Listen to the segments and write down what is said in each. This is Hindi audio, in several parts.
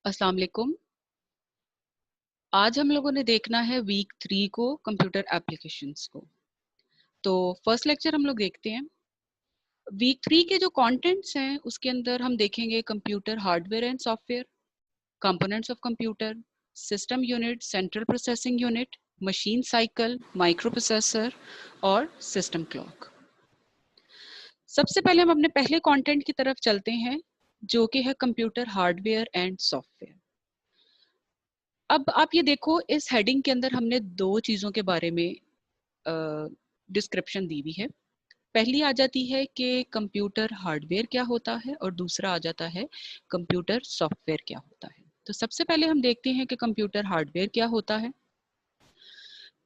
अस्सलाम वालेकुम। आज हम लोगों ने देखना है वीक 3 को कंप्यूटर एप्लीकेशंस को। तो फर्स्ट लेक्चर हम लोग देखते हैं। वीक 3 के जो कंटेंट्स हैं उसके अंदर हम देखेंगे computer hardware and software, components of computer, system unit, central processing unit, machine cycle, micro processor और सिस्टम क्लॉक। सबसे पहले हम अपने पहले कंटेंट की तरफ चलते हैं जो कि है कंप्यूटर हार्डवेयर एंड सॉफ्टवेयर। अब आप ये देखो, इस हेडिंग के अंदर हमने दो चीजों के बारे में डिस्क्रिप्शन दी हुई है। पहली आ जाती है कि कंप्यूटर हार्डवेयर क्या होता है और दूसरा आ जाता है कंप्यूटर सॉफ्टवेयर क्या होता है। तो सबसे पहले हम देखते हैं कि कंप्यूटर हार्डवेयर क्या होता है।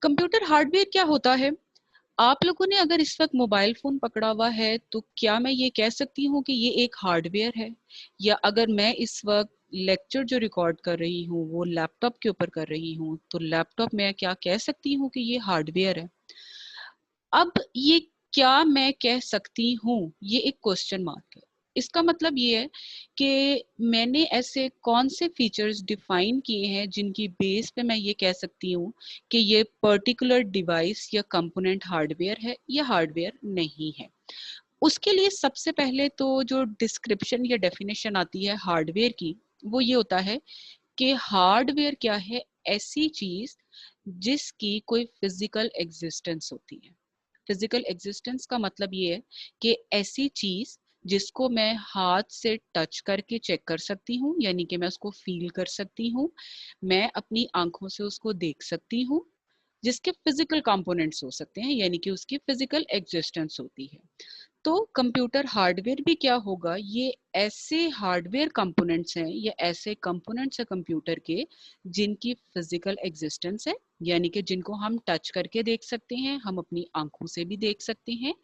कंप्यूटर हार्डवेयर क्या होता है? आप लोगों ने अगर इस वक्त मोबाइल फोन पकड़ा हुआ है तो क्या मैं ये कह सकती हूँ कि ये एक हार्डवेयर है? या अगर मैं इस वक्त लेक्चर जो रिकॉर्ड कर रही हूँ वो लैपटॉप के ऊपर कर रही हूँ तो लैपटॉप में क्या कह सकती हूँ कि ये हार्डवेयर है? अब ये क्या मैं कह सकती हूँ, ये एक क्वेश्चन मार्क है। इसका मतलब ये है कि मैंने ऐसे कौन से फीचर्स डिफाइन किए हैं जिनकी बेस पे मैं ये कह सकती हूँ कि ये पर्टिकुलर डिवाइस या कंपोनेंट हार्डवेयर है या हार्डवेयर नहीं है। उसके लिए सबसे पहले तो जो डिस्क्रिप्शन या डेफिनेशन आती है हार्डवेयर की, वो ये होता है कि हार्डवेयर क्या है? ऐसी चीज जिसकी कोई फिजिकल एग्जिस्टेंस होती है। फिजिकल एग्जिस्टेंस का मतलब ये है कि ऐसी चीज जिसको मैं हाथ से टच करके चेक कर सकती हूँ, यानी कि मैं उसको फील कर सकती हूँ, मैं अपनी आंखों से उसको देख सकती हूँ, जिसके फिजिकल कंपोनेंट्स हो सकते हैं, यानी कि उसकी फिजिकल एग्जिस्टेंस होती है। तो कंप्यूटर हार्डवेयर भी क्या होगा? ये ऐसे हार्डवेयर कंपोनेंट्स हैं या ऐसे कंपोनेंट्स हैं कंप्यूटर के जिनकी फिजिकल एग्जिस्टेंस है, यानी कि जिनको हम टच करके देख सकते हैं, हम अपनी आंखों से भी देख सकते हैं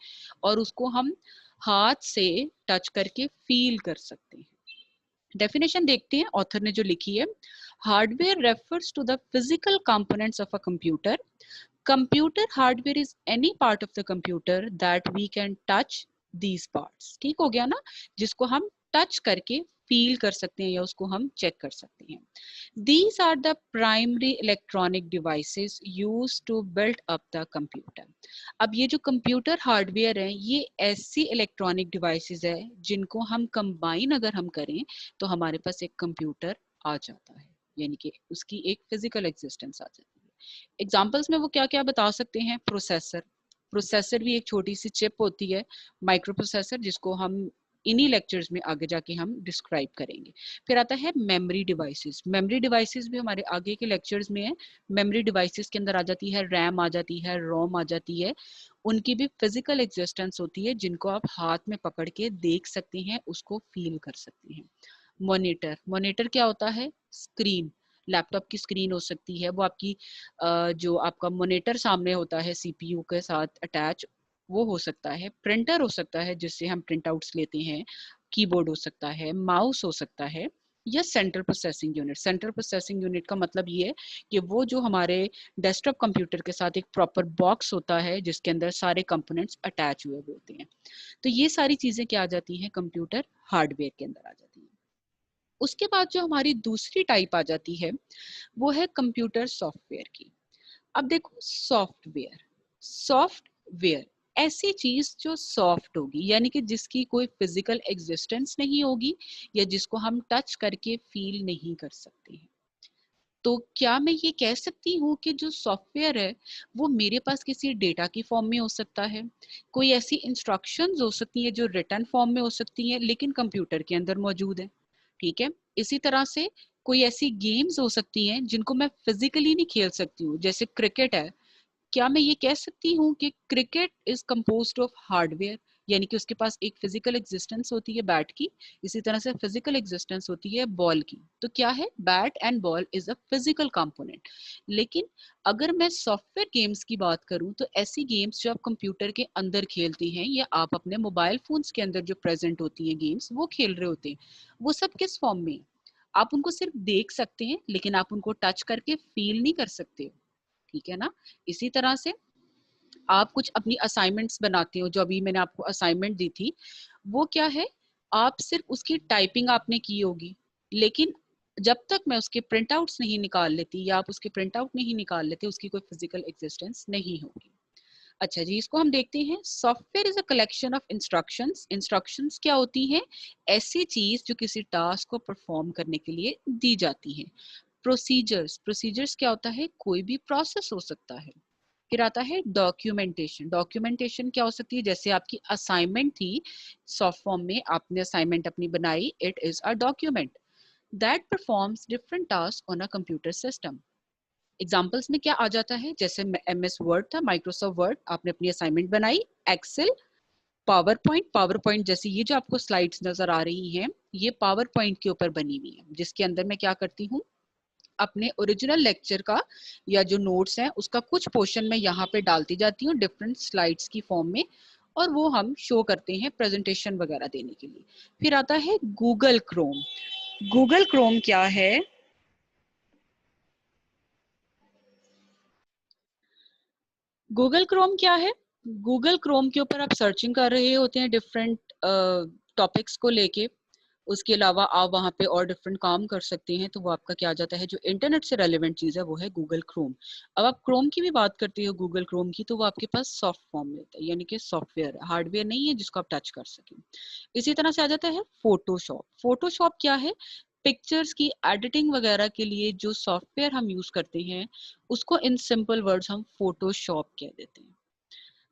और उसको हम हाथ से टच करके फील कर सकते हैं। डेफिनेशन देखते हैं ऑथर ने जो लिखी है। Hardware refers to the physical components of a computer. Computer hardware is any part of the computer that we can touch these parts. ठीक हो गया ना? जिसको हम टच करके फील कर सकते हैं या उसको हम चेक कर सकते हैं। These are the primary electronic devices used to build up the computer. अब ये जो कंप्यूटर हार्डवेयर है ये ऐसी इलेक्ट्रॉनिक डिवाइसेस है जिनको हम कंबाइन अगर हम करें तो हमारे पास एक कंप्यूटर आ जाता है, यानी कि उसकी एक फिजिकल एग्जिस्टेंस आ जाती है। एग्जांपल्स में वो क्या क्या बता सकते हैं? प्रोसेसर। प्रोसेसर भी एक छोटी सी चिप होती है, माइक्रो प्रोसेसर, जिसको हम इन्हीं लेक्चर्स में आगे जाके हम डिस्क्राइब करेंगे। फिर आता है मेमोरी डिवाइसेस। मेमोरी डिवाइसेस भी हमारे आगे के लेक्चर्स में है। मेमोरी डिवाइसेस के अंदर आ जाती है रैम, आ जाती है रोम, आ जाती है। उनकी भी फिजिकल एग्जिस्टेंस होती है जिनको आप हाथ में पकड़ के देख सकते हैं, उसको फील कर सकते हैं। मॉनिटर। मॉनिटर क्या होता है? स्क्रीन। लैपटॉप की स्क्रीन हो सकती है, वो आपकी जो आपका मॉनिटर सामने होता है सीपीयू के साथ अटैच, वो हो सकता है। प्रिंटर हो सकता है जिससे हम प्रिंट आउट्स लेते हैं। कीबोर्ड हो सकता है, माउस हो सकता है, या central processing unit. Central processing unit का मतलब ये है कि वो जो हमारे डेस्कटॉप कंप्यूटर के साथ एक प्रॉपर बॉक्स होता है जिसके अंदर सारे कंपोनेंट्स अटैच हुए होते हैं। तो ये सारी चीजें क्या आ जाती हैं? कंप्यूटर हार्डवेयर के अंदर आ जाती हैं। उसके बाद जो हमारी दूसरी टाइप आ जाती है वो है कंप्यूटर सॉफ्टवेयर की। अब देखो, सॉफ्टवेयर, सॉफ्टवेयर ऐसी चीज जो सॉफ्ट होगी, यानी कि जिसकी कोई फिजिकल एग्जिस्टेंस नहीं होगी या जिसको हम टच करके फील नहीं कर सकते हैं। तो क्या मैं ये कह सकती हूँ कि जो सॉफ्टवेयर है वो मेरे पास किसी डेटा की फॉर्म में हो सकता है, कोई ऐसी इंस्ट्रक्शंस हो सकती है जो रिटन फॉर्म में हो सकती है लेकिन कंप्यूटर के अंदर मौजूद है। ठीक है? इसी तरह से कोई ऐसी गेम्स हो सकती हैं जिनको मैं फिजिकली नहीं खेल सकती हूँ, जैसे क्रिकेट है। क्या मैं ये कह सकती हूँ कि cricket is composed of hardware, यानी कि उसके पास एक फिजिकल एग्जिस्टेंस होती है बैट की, इसी तरह से फिजिकल एग्जिस्टेंस होती है बॉल की। तो क्या है? Bat and ball is a physical component. लेकिन अगर मैं सॉफ्टवेयर गेम्स की बात करूं तो ऐसी गेम्स जो आप कंप्यूटर के अंदर खेलते हैं या आप अपने मोबाइल फोन्स के अंदर जो प्रेजेंट होती हैं गेम्स वो खेल रहे होते हैं, वो सब किस फॉर्म में है? आप उनको सिर्फ देख सकते हैं लेकिन आप उनको टच करके फील नहीं कर सकते हो। ठीक है ना? इसी तरह से आप कुछ अपनी असाइनमेंट्स बनाते हो, जो अभी मैंने आपको असाइनमेंट दी थी, वो क्या है? आप सिर्फ उसकी टाइपिंग आपने की होगी लेकिन जब तक मैं उसके प्रिंट आउट्स नहीं निकाल लेती या आप उसके प्रिंट आउट नहीं निकाल लेते, उसकी कोई फिजिकल एग्जिस्टेंस नहीं होगी। अच्छा जी, इसको हम देखते हैं। Software is a collection of instructions. Instructions क्या होती हैं? ऐसी चीज जो किसी टास्क को परफॉर्म करने के लिए दी जाती है। प्रोसीजर्स, प्रोसीजर्स क्या होता है? कोई भी प्रोसेस हो सकता है। फिर आता है डॉक्यूमेंटेशन। डॉक्यूमेंटेशन क्या हो सकती है? जैसे आपकी असाइनमेंट थी, सॉफ्ट फॉर्म में आपने असाइनमेंट अपनी बनाई, it is a document that performs different task on a computer system. Examples में क्या आ जाता है? जैसे MS वर्ड था, माइक्रोसॉफ्ट वर्ड, आपने अपनी असाइनमेंट बनाई, Excel, PowerPoint. PowerPoint जैसे ये जो आपको स्लाइड्स नजर आ रही हैं, ये पावर पॉइंट के ऊपर बनी हुई है, जिसके अंदर मैं क्या करती हूँ, अपने ओरिजिनल लेक्चर का या जो नोट्स हैं उसका कुछ पोर्शन में यहाँ पे डालती जाती हूँ डिफरेंट स्लाइड्स की फॉर्म में, और वो हम शो करते हैं प्रेजेंटेशन वगैरह देने के लिए। फिर आता है गूगल क्रोम। गूगल क्रोम क्या है? गूगल क्रोम क्या है? गूगल क्रोम के ऊपर आप सर्चिंग कर रहे होते हैं डिफरेंट टॉपिक्स को लेके, उसके अलावा आप वहाँ पे और डिफरेंट काम कर सकते हैं, तो वो आपका क्या आ जाता है, जो इंटरनेट से रेलेवेंट चीज़ है वो है गूगल क्रोम। अब आप क्रोम की भी बात करते हो, गूगल क्रोम की, तो वो आपके पास सॉफ्ट फॉर्म में होता है, यानी कि सॉफ्टवेयर, हार्डवेयर नहीं है जिसको आप टच कर सकें। इसी तरह से आ जाता है फोटोशॉप। फोटोशॉप क्या है? पिक्चर्स की एडिटिंग वगैरह के लिए जो सॉफ्टवेयर हम यूज करते हैं, उसको इन सिंपल वर्ड्स हम फोटोशॉप कह देते हैं।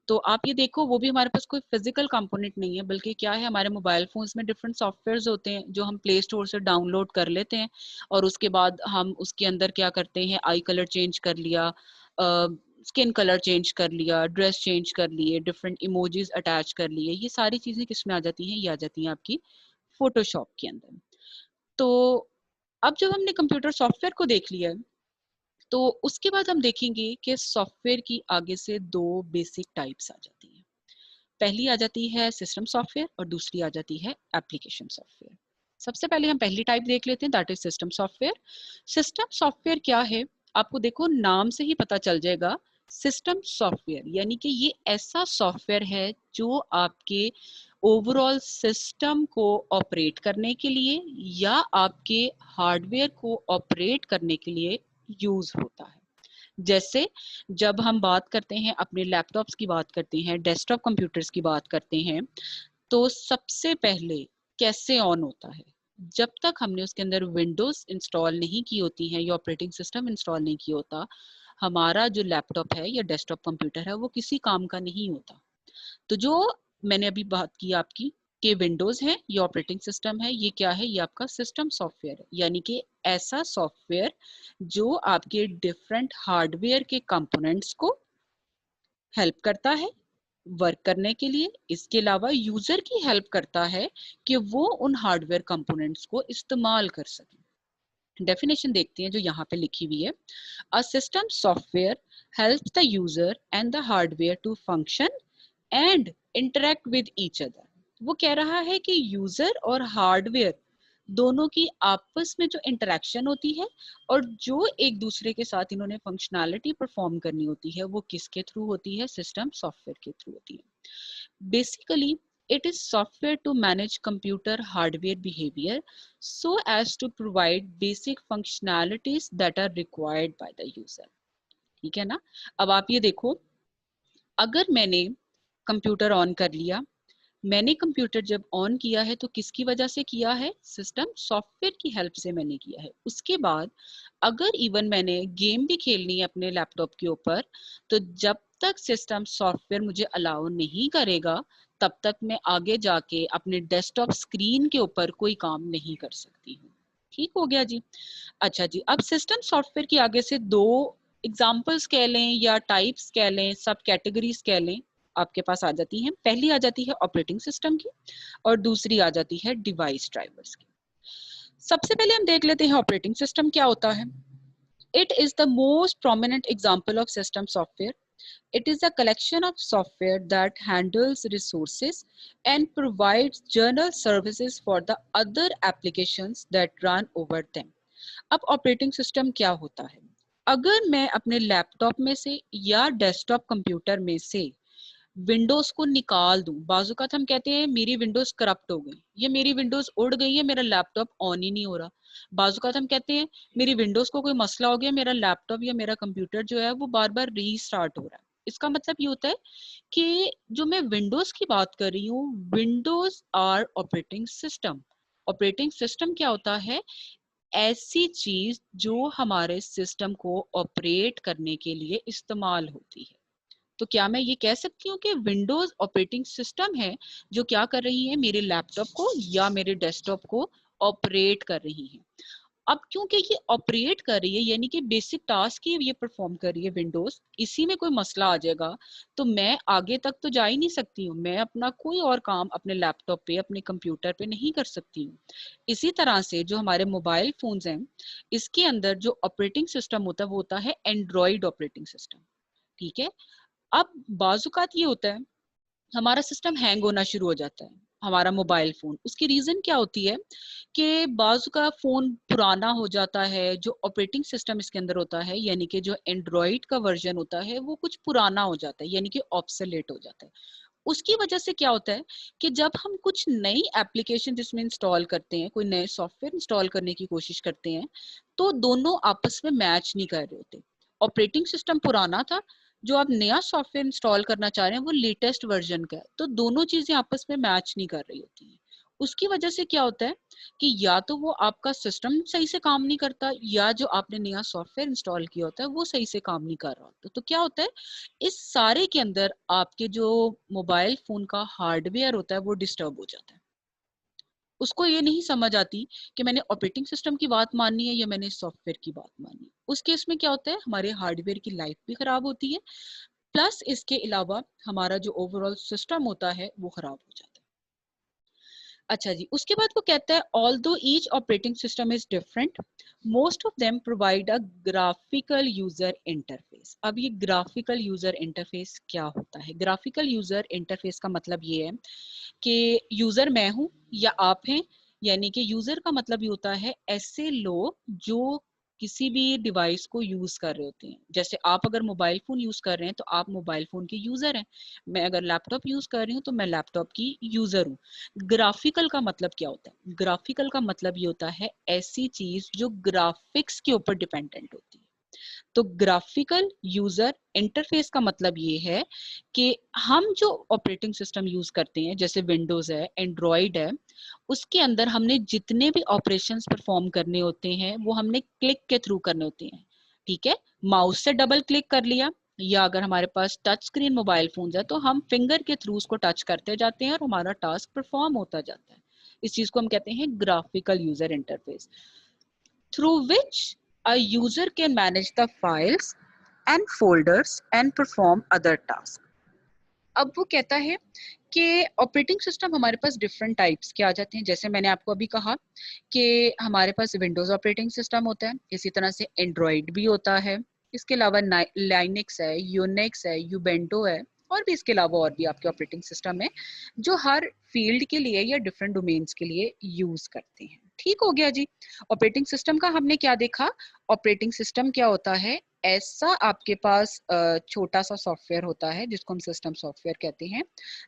तो आप ये देखो, वो भी हमारे पास कोई फिजिकल कंपोनेंट नहीं है, बल्कि क्या है, हमारे मोबाइल फोन्स में डिफरेंट सॉफ्टवेयर्स होते हैं जो हम प्ले स्टोर से डाउनलोड कर लेते हैं, और उसके बाद हम उसके अंदर क्या करते हैं, आई कलर चेंज कर लिया, स्किन कलर चेंज कर लिया, ड्रेस चेंज कर लिए, डिफरेंट इमोजीज अटैच कर लिए, ये सारी चीजें किस में आ जाती हैं? ये आ जाती हैं आपकी फोटोशॉप के अंदर। तो अब जब हमने कंप्यूटर सॉफ्टवेयर को देख लिया है, तो उसके बाद हम देखेंगे कि सॉफ्टवेयर की आगे से दो बेसिक टाइप्स आ जाती हैं। पहली आ जाती है सिस्टम सॉफ्टवेयर और दूसरी आ जाती है एप्लीकेशन सॉफ्टवेयर। सबसे पहले हम पहली टाइप देख लेते हैं, that is system software. System software क्या है? आपको देखो नाम से ही पता चल जाएगा। सिस्टम सॉफ्टवेयर यानी कि ये ऐसा सॉफ्टवेयर है जो आपके ओवरऑल सिस्टम को ऑपरेट करने के लिए या आपके हार्डवेयर को ऑपरेट करने के लिए यूज होता है। जैसे जब हम बात करते हैं अपने लैपटॉप्स की बात करते हैं, डेस्कटॉप कंप्यूटर्स की बात करते हैं, तो सबसे पहले कैसे ऑन होता है? जब तक हमने उसके अंदर विंडोज इंस्टॉल नहीं की होती है या ऑपरेटिंग सिस्टम इंस्टॉल नहीं किया होता, हमारा जो लैपटॉप है या डेस्कटॉप कंप्यूटर है वो किसी काम का नहीं होता। तो जो मैंने अभी बात की आपकी कि विंडोज है, ये ऑपरेटिंग सिस्टम है, ये क्या है? ये आपका सिस्टम सॉफ्टवेयर है, यानी कि ऐसा सॉफ्टवेयर जो आपके डिफरेंट हार्डवेयर के कंपोनेंट्स को हेल्प करता है वर्क करने के लिए। इसके अलावा यूजर की हेल्प करता है कि वो उन हार्डवेयर कंपोनेंट्स को इस्तेमाल कर सके। डेफिनेशन देखते हैं जो यहाँ पे लिखी हुई है। A system software helps the user and the hardware to function and interact with each other. वो कह रहा है कि यूजर और हार्डवेयर दोनों की आपस में जो इंटरेक्शन होती है और जो एक दूसरे के साथ इन्होंने फंक्शनैलिटी परफॉर्म करनी होती है, वो किसके थ्रू होती है? सिस्टम सॉफ्टवेयर के थ्रू होती है। Basically, it is software to manage computer hardware behavior so as to provide basic functionalities that are required by the user. ठीक है ना? अब आप ये देखो, अगर मैंने कंप्यूटर ऑन कर लिया, मैंने कंप्यूटर जब ऑन किया है तो किसकी वजह से किया है? सिस्टम सॉफ्टवेयर की हेल्प से मैंने किया है। उसके बाद अगर इवन मैंने गेम भी खेलनी है अपने लैपटॉप के ऊपर, तो जब तक सिस्टम सॉफ्टवेयर मुझे अलाउ नहीं करेगा, तब तक मैं आगे जाके अपने डेस्कटॉप स्क्रीन के ऊपर कोई काम नहीं कर सकती हूँ। ठीक हो गया जी। अच्छा जी, अब सिस्टम सॉफ्टवेयर की आगे से दो एग्जाम्पल्स कह लें या टाइप्स कह लें, सब कैटेगरीज कह लें, आपके पास आ जाती हैं। पहली आ जाती है ऑपरेटिंग सिस्टम की और दूसरी आ जाती है डिवाइस ड्राइवर्स की। सबसे पहले हम देख लेते हैं ऑपरेटिंग सिस्टम क्या होता है। It is the most prominent example of system software. It is a collection of software that handles resources and provides general services for the other applications that run over them. अब ऑपरेटिंग सिस्टम क्या होता है? अगर मैं अपने लैपटॉप में से या डेस्कटॉप कंप्यूटर में से विंडोज को निकाल दूं, बाजुकात हम कहते हैं मेरी विंडोज करप्ट हो गई, ये मेरी विंडोज उड़ गई है, मेरा लैपटॉप ऑन ही नहीं हो रहा। बाजुकात हम कहते हैं मेरी विंडोज को कोई मसला हो गया, मेरा लैपटॉप या मेरा कंप्यूटर जो है वो बार बार रीस्टार्ट हो रहा है। इसका मतलब ये होता है कि जो मैं विंडोज की बात कर रही हूँ, Windows are operating system. Operating system क्या होता है? ऐसी चीज जो हमारे सिस्टम को ऑपरेट करने के लिए इस्तेमाल होती है। तो क्या मैं ये कह सकती हूँ कि विंडोज ऑपरेटिंग सिस्टम है जो क्या कर रही है, मेरे लैपटॉप को या मेरे डेस्कटॉप को ऑपरेट कर रही है। अब क्योंकि ये ऑपरेट कर रही है यानी कि बेसिक टास्क ही ये परफॉर्म कर रही है विंडोज, इसी में कोई मसला आ जाएगा तो मैं आगे तक तो जा ही नहीं सकती हूँ, मैं अपना कोई और काम अपने लैपटॉप पे अपने कंप्यूटर पे नहीं कर सकती हूँ। इसी तरह से जो हमारे मोबाइल फोन्स हैं, इसके अंदर जो ऑपरेटिंग सिस्टम होता है वो होता है एंड्रॉइड ऑपरेटिंग सिस्टम। ठीक है। अब बाजुकात ये होता है हमारा सिस्टम हैंग होना शुरू हो जाता है, हमारा मोबाइल फोन। उसकी रीजन क्या होती है कि बाजू का फोन पुराना हो जाता है, जो ऑपरेटिंग सिस्टम इसके अंदर होता है यानी कि जो एंड्रॉइड का वर्जन होता है वो कुछ पुराना हो जाता है यानी कि ऑब्सोलेट हो जाता है। उसकी वजह से क्या होता है कि जब हम कुछ नई एप्लीकेशन जिसमें इंस्टॉल करते हैं, कोई नए सॉफ्टवेयर इंस्टॉल करने की कोशिश करते हैं, तो दोनों आपस में मैच नहीं कर रहे होते। ऑपरेटिंग सिस्टम पुराना था, जो आप नया सॉफ्टवेयर इंस्टॉल करना चाह रहे हैं वो लेटेस्ट वर्जन का है, तो दोनों चीजें आपस में मैच नहीं कर रही होती हैं। उसकी वजह से क्या होता है कि या तो वो आपका सिस्टम सही से काम नहीं करता, या जो आपने नया सॉफ्टवेयर इंस्टॉल किया होता है वो सही से काम नहीं कर रहा होता। तो क्या होता है, इस सारे के अंदर आपके जो मोबाइल फोन का हार्डवेयर होता है वो डिस्टर्ब हो जाता है। उसको ये नहीं समझ आती कि मैंने ऑपरेटिंग सिस्टम की बात माननी है या मैंने सॉफ्टवेयर की बात माननी है। उस केस में क्या होता है, हमारे हार्डवेयर की लाइफ भी खराब होती है, प्लस इसके अलावा हमारा जो ओवरऑल सिस्टम होता है वो खराब हो जाता है। अच्छा जी, उसके बाद वो कहता है although each operating system is different, most of them provide a graphical user interface. अब ये ग्राफिकल यूजर इंटरफेस क्या होता है? ग्राफिकल यूजर इंटरफेस का मतलब ये है कि यूजर मैं हूं या आप हैं, यानी कि यूजर का मतलब ये होता है ऐसे लोग जो किसी भी डिवाइस को यूज कर रहे होते हैं। जैसे आप अगर मोबाइल फोन यूज कर रहे हैं तो आप मोबाइल फोन के यूजर हैं, मैं अगर लैपटॉप यूज कर रही हूँ तो मैं लैपटॉप की यूजर हूँ। ग्राफिकल का मतलब क्या होता है? ग्राफिकल का मतलब ये होता है ऐसी चीज जो ग्राफिक्स के ऊपर डिपेंडेंट होती है। तो ग्राफिकल यूजर इंटरफेस का मतलब ये है कि हम जो ऑपरेटिंग सिस्टम यूज करते हैं, जैसे विंडोज है, एंड्रॉइड है, उसके अंदर हमने जितने भी ऑपरेशंस परफॉर्म करने होते हैं वो हमने क्लिक के थ्रू करने होते हैं। ठीक है, माउस से डबल क्लिक कर लिया, या अगर हमारे पास टच स्क्रीन मोबाइल फोन है तो हम फिंगर के थ्रू उसको टच करते जाते हैं और हमारा टास्क परफॉर्म होता जाता है। इस चीज को हम कहते हैं graphical user interface, through which a user can manage the files and folders and perform other tasks. अब वो कहता है कि ऑपरेटिंग सिस्टम हमारे पास डिफरेंट टाइप्स के आ जाते हैं। जैसे मैंने आपको अभी कहा कि हमारे पास विंडोज ऑपरेटिंग सिस्टम होता है, इसी तरह से एंड्रॉइड भी होता है, इसके अलावा लाइनक्स है, यूनिक्स है, यूबेंटो है, और भी इसके अलावा और भी आपके ऑपरेटिंग सिस्टम है जो हर फील्ड के लिए या डिफरेंट डोमेन्स के लिए यूज करते हैं। ठीक हो गया जी। ऑपरेटिंग सिस्टम का हमने क्या देखा? ऑपरेटिंग सिस्टम क्या होता है? ऐसा आपके पास छोटा सा सॉफ्टवेयर होता है जिसको हम सिस्टम सॉफ्टवेयर कहते हैं,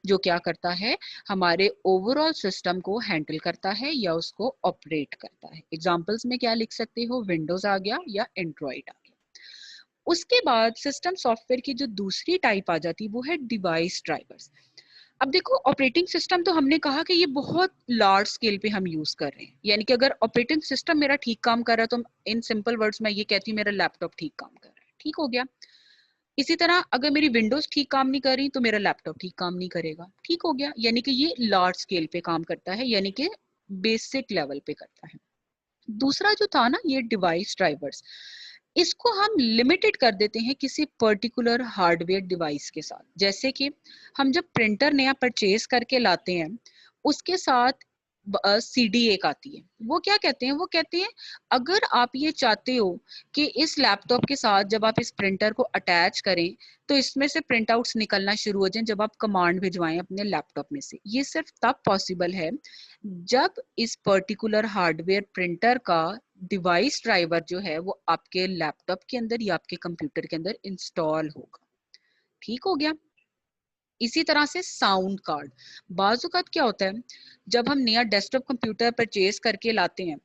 जो क्या करता है, हमारे ओवरऑल सिस्टम को हैंडल करता है या उसको ऑपरेट करता है। एग्जांपल्स में क्या लिख सकते हो? विंडोज आ गया या एंड्रॉइड आ गया। उसके बाद सिस्टम सॉफ्टवेयर की जो दूसरी टाइप आ जाती है वो है डिवाइस ड्राइवर्स। अब देखो, ऑपरेटिंग सिस्टम तो हमने कहा कि ये बहुत लार्ज स्केल पे हम यूज कर रहे हैं, यानी कि अगर ऑपरेटिंग सिस्टम मेरा ठीक काम कर रहा है तो इन सिंपल वर्ड्स में ये कहती हूँ मेरा लैपटॉप ठीक काम कर रहा है। ठीक हो गया। इसी तरह अगर मेरी विंडोज ठीक काम नहीं कर रही तो मेरा लैपटॉप ठीक काम नहीं करेगा। ठीक हो गया, यानी कि ये लार्ज स्केल पे काम करता है, यानी कि बेसिक लेवल पे करता है। दूसरा जो था ना, ये डिवाइस ड्राइवर्स, इसको हम लिमिटेड कर देते हैं किसी पर्टिकुलर हार्डवेयर डिवाइस के साथ। जैसे कि हम जब प्रिंटर नया परचेज करके लाते हैं, उसके साथ सीडी एक आती है। वो क्या कहते हैं? वो कहते हैं अगर आप ये चाहते हो कि इस लैपटॉप के साथ जब आप इस प्रिंटर को अटैच करें तो इसमें से प्रिंट आउट्स निकलना शुरू हो जाएं जब आप कमांड भिजवाएं अपने लैपटॉप में से, ये सिर्फ तब पॉसिबल है जब इस पर्टिकुलर हार्डवेयर प्रिंटर का डिवाइस ड्राइवर जो है वो आपके लैपटॉप के अंदर या आपके कंप्यूटर के अंदर इंस्टॉल होगा। ठीक हो गया। इसी तरह से साउंड कार्ड, बाजुकात क्या होता है जब हम नया डेस्कटॉप कंप्यूटर परचेज करके लाते हैं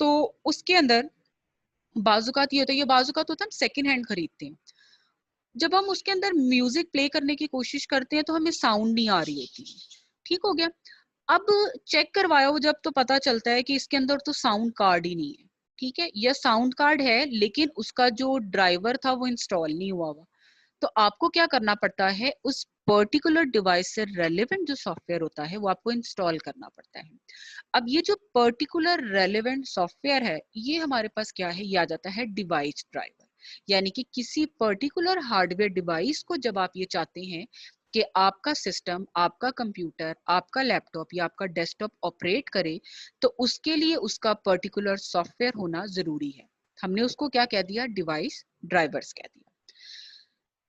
तो उसके अंदर बाजुकात ये होता है, ये बाजुकात होता है हम सेकंड हैंड खरीदते हैं, जब हम उसके अंदर म्यूजिक प्ले करने की कोशिश करते हैं तो हमें साउंड नहीं आ रही होती। ठीक हो गया। अब चेक करवाया हो जब तो पता चलता है कि इसके अंदर तो साउंड कार्ड ही नहीं है। ठीक है, यह साउंड कार्ड है लेकिन उसका जो ड्राइवर था वो इंस्टॉल नहीं हुआ हुआ। तो आपको क्या करना पड़ता है, उस पर्टिकुलर डिवाइस से रेलेवेंट जो सॉफ्टवेयर होता है वो आपको इंस्टॉल करना पड़ता है। अब ये जो पर्टिकुलर रेलेवेंट सॉफ्टवेयर है ये हमारे पास क्या है, ये आ जाता है डिवाइस ड्राइवर। यानी कि किसी पर्टिकुलर हार्डवेयर डिवाइस को जब आप ये चाहते हैं कि आपका सिस्टम, आपका कंप्यूटर, आपका लैपटॉप या आपका डेस्कटॉप ऑपरेट करे, तो उसके लिए उसका पर्टिकुलर सॉफ्टवेयर होना जरूरी है। हमने उसको क्या कह दिया, डिवाइस ड्राइवर्स कह दिया।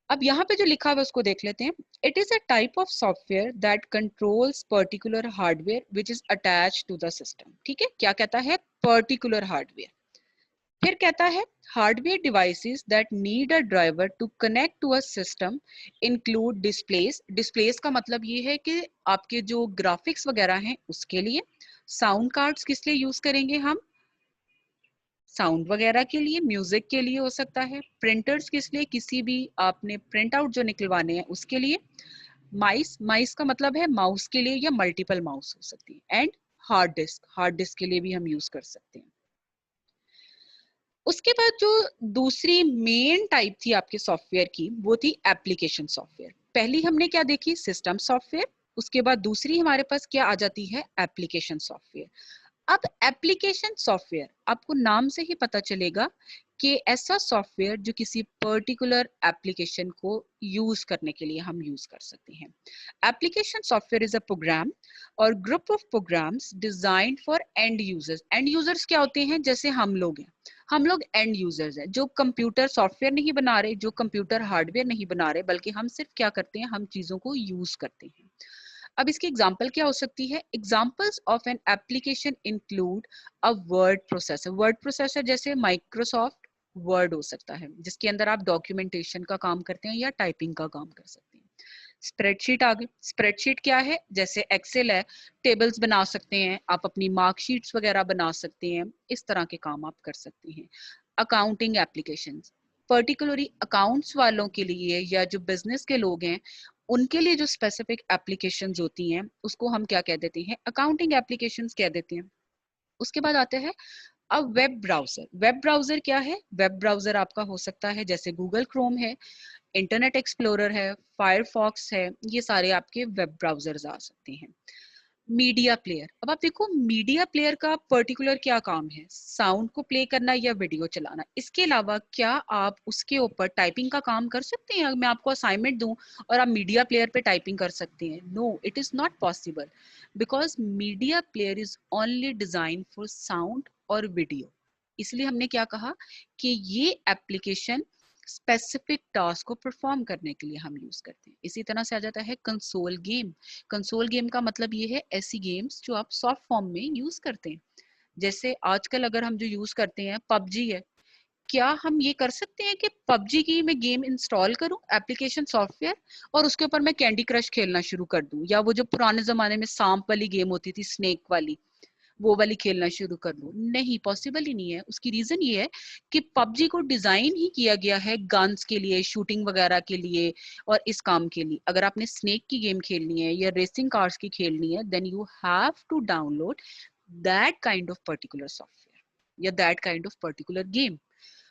अब यहाँ पे जो लिखा हुआ है उसको देख लेते हैं। It is a type of software that controls particular hardware which is attach to the system. ठीक है, क्या कहता है, पर्टिकुलर हार्डवेयर। फिर कहता है hardware devices that need a driver to connect to a system include displays. Displays का मतलब ये है कि आपके जो ग्राफिक्स वगैरह हैं उसके लिए। साउंड कार्ड्स किस लिए यूज करेंगे हम, साउंड वगैरह के लिए, म्यूजिक के लिए हो सकता है। प्रिंटर्स किस लिए, किसी भी आपने प्रिंट आउट जो निकलवाने हैं उसके लिए। माइस, माइस का मतलब है माउस के लिए या मल्टीपल माउस हो सकती है। And hard disk, hard disk के लिए भी हम यूज कर सकते हैं। उसके बाद जो दूसरी मेन टाइप थी आपके सॉफ्टवेयर की वो थी एप्लीकेशन सॉफ्टवेयर। पहली हमने क्या देखी, सिस्टम सॉफ्टवेयर। उसके बाद दूसरी हमारे पास क्या आ जाती है, एप्लीकेशन सॉफ्टवेयर। अब एप्लीकेशन सॉफ्टवेयर, आपको नाम से ही पता चलेगा कि ऐसा सॉफ्टवेयर जो किसी पर्टिकुलर एप्लीकेशन को यूज करने के लिए हम यूज कर सकते हैं। Application software is a program और group of programs designed for end users. End users क्या होते हैं, जैसे हम लोग हैं, हम लोग एंड यूजर्स हैं, जो कंप्यूटर सॉफ्टवेयर नहीं बना रहे, जो कंप्यूटर हार्डवेयर नहीं बना रहे, बल्कि हम सिर्फ क्या करते हैं, हम चीजों को यूज करते हैं। अब इसकी एग्जांपल क्या हो सकती है, examples of an application include a word processor. Word processor जैसे माइक्रोसॉफ्ट वर्ड हो सकता है, जिसके अंदर आप डॉक्यूमेंटेशन का काम करते हैं या टाइपिंग का काम कर सकते हैं। स्प्रेडशीट आ गई, स्प्रेडशीट क्या है, जैसे एक्सेल है, टेबल्स बना सकते हैं आप, अपनी मार्कशीट्स वगैरह बना सकते हैं, इस तरह के काम आप कर सकते हैं। अकाउंटिंग एप्लीकेशंस, पर्टिकुलरली अकाउंट्स वालों के लिए या जो बिजनेस के लोग हैं उनके लिए जो स्पेसिफिक एप्लीकेशंस होती हैं उसको हम क्या कह देते हैं, अकाउंटिंग एप्लीकेशंस कह देते हैं। उसके बाद आते हैं अब वेब ब्राउजर। वेब ब्राउजर क्या है, वेब ब्राउजर आपका हो सकता है जैसे गूगल क्रोम है, इंटरनेट एक्सप्लोरर है, फायरफॉक्स है, ये सारे आपके वेब ब्राउजर्स आ सकते हैं। मीडिया प्लेयर, अब आप देखो मीडिया प्लेयर का पर्टिकुलर क्या काम है, साउंड को प्ले करना या वीडियो चलाना। इसके अलावा क्या आप उसके ऊपर टाइपिंग का काम कर सकते हैं, मैं आपको असाइनमेंट दूं और आप मीडिया प्लेयर पे टाइपिंग कर सकते हैं? No, it is not possible, because media player is only design for sound और वीडियो। इसलिए हमने क्या कहा कि ये एप्लीकेशन स्पेसिफिक टास्क को परफॉर्म करने के लिए हम यूज करते हैं। इसी तरह से आ जाता है कंसोल गेम। कंसोल गेम का मतलब ये है ऐसी गेम्स जो आप सॉफ्ट फॉर्म में यूज करते हैं। जैसे आजकल अगर हम जो यूज करते हैं पबजी है, क्या हम ये कर सकते हैं कि पबजी की मैं गेम इंस्टॉल करूं एप्लीकेशन सॉफ्टवेयर और उसके ऊपर मैं कैंडी क्रश खेलना शुरू कर दूं, या वो जो पुराने जमाने में सांप वाली गेम होती थी, स्नेक वाली, वो वाली खेलना शुरू कर लूं? नहीं, पॉसिबल ही नहीं है। उसकी रीजन ये है कि पबजी को डिजाइन ही किया गया है गन्स के लिए, शूटिंग वगैरह के लिए और इस काम के लिए। अगर आपने स्नेक की गेम खेलनी है या रेसिंग कार्स की खेलनी है, then you have to download that kind of particular software या that kind of particular game.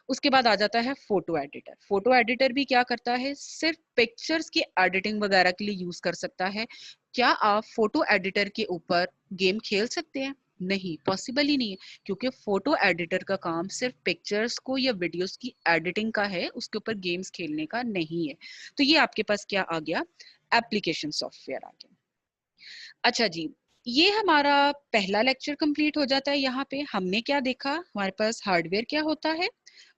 उसके बाद आ जाता है फोटो एडिटर। फोटो एडिटर भी क्या करता है, सिर्फ पिक्चर्स की एडिटिंग वगैरह के लिए यूज कर सकता है। क्या आप फोटो एडिटर के ऊपर गेम खेल सकते हैं? नहीं, पॉसिबल ही नहीं है, क्योंकि फोटो एडिटर का काम सिर्फ पिक्चर्स को या वीडियोस की एडिटिंग का है, उसके ऊपर गेम्स खेलने का नहीं है। तो ये आपके पास क्या आ गया, एप्लीकेशन सॉफ्टवेयर आ गया। अच्छा जी, ये हमारा पहला लेक्चर कंप्लीट हो जाता है। यहाँ पे हमने क्या देखा, हमारे पास हार्डवेयर क्या होता है,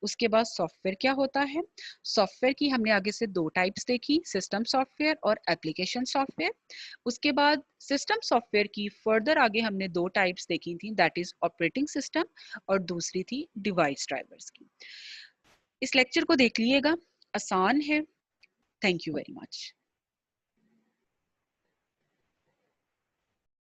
उसके बाद सॉफ्टवेयर क्या होता है। सॉफ्टवेयर की हमने आगे से दो टाइप्स देखी, सिस्टम सॉफ्टवेयर और एप्लीकेशन सॉफ्टवेयर। उसके बाद सिस्टम सॉफ्टवेयर की फर्दर आगे हमने दो टाइप्स देखी थी, दैट इज ऑपरेटिंग सिस्टम और दूसरी थी डिवाइस ड्राइवर्स की। इस लेक्चर को देख लीजिएगा, आसान है। Thank you very much.